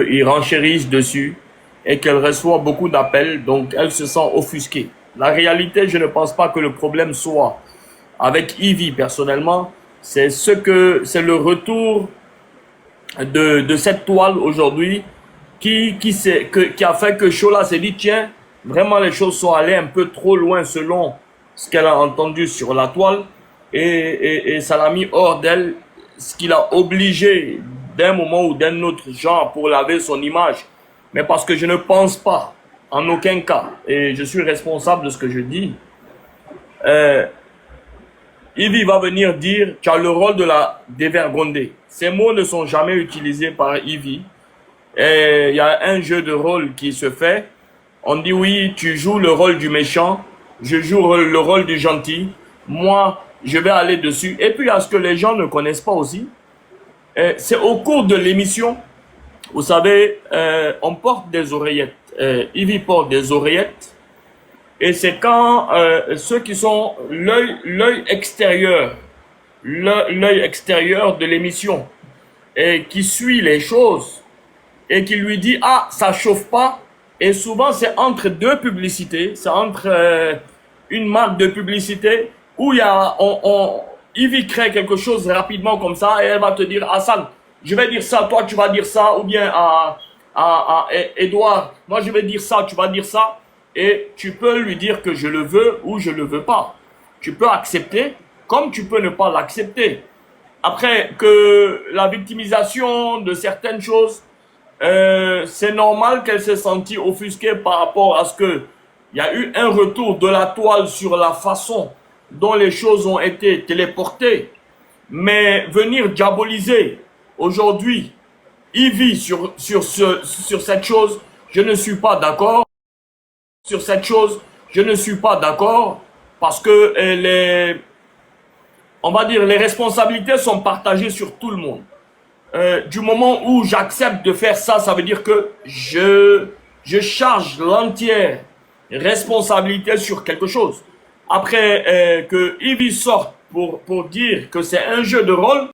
Ils renchérissent dessus et qu'elle reçoit beaucoup d'appels, donc elle se sent offusquée. La réalité, je ne pense pas que le problème soit avec Ivy personnellement, c'est le retour de cette toile aujourd'hui qui a fait que Shola s'est dit, tiens, vraiment les choses sont allées un peu trop loin selon ce qu'elle a entendu sur la toile et ça l'a mis hors d'elle, ce qui l'a obligé d'un moment ou d'un autre genre pour laver son image. Mais parce que je ne pense pas, en aucun cas, et je suis responsable de ce que je dis, euh, Ivy va venir dire, tu as le rôle de la dévergondée. Ces mots ne sont jamais utilisés par Ivy. Et il y a un jeu de rôle qui se fait. On dit oui, tu joues le rôle du méchant, je joue le rôle du gentil. Moi, je vais aller dessus. Et puis, à ce que les gens ne connaissent pas aussi, c'est au cours de l'émission, vous savez, on porte des oreillettes. Ivy porte des oreillettes. Et c'est quand ceux qui sont l'œil extérieur, l'œil extérieur de l'émission, et qui suit les choses, et qui lui dit, ah, ça chauffe pas. Et souvent, c'est entre deux publicités, c'est entre une marque de publicité où il y a, Ivy crée quelque chose rapidement comme ça, et elle va te dire, Hassan, je vais dire ça, toi tu vas dire ça, ou bien à Edouard, moi je vais dire ça, tu vas dire ça, et tu peux lui dire que je le veux ou je le veux pas. Tu peux accepter, comme tu peux ne pas l'accepter. Après, que la victimisation de certaines choses, c'est normal qu'elle s'est sentie offusquée par rapport à ce que il y a eu un retour de la toile sur la façon dont les choses ont été téléportées. Mais venir diaboliser aujourd'hui Ivy sur cette chose, je ne suis pas d'accord. Sur cette chose, je ne suis pas d'accord parce que on va dire, les responsabilités sont partagées sur tout le monde. Du moment où j'accepte de faire ça, ça veut dire que je charge l'entière responsabilité sur quelque chose. Après que Ivy sorte pour dire que c'est un jeu de rôle,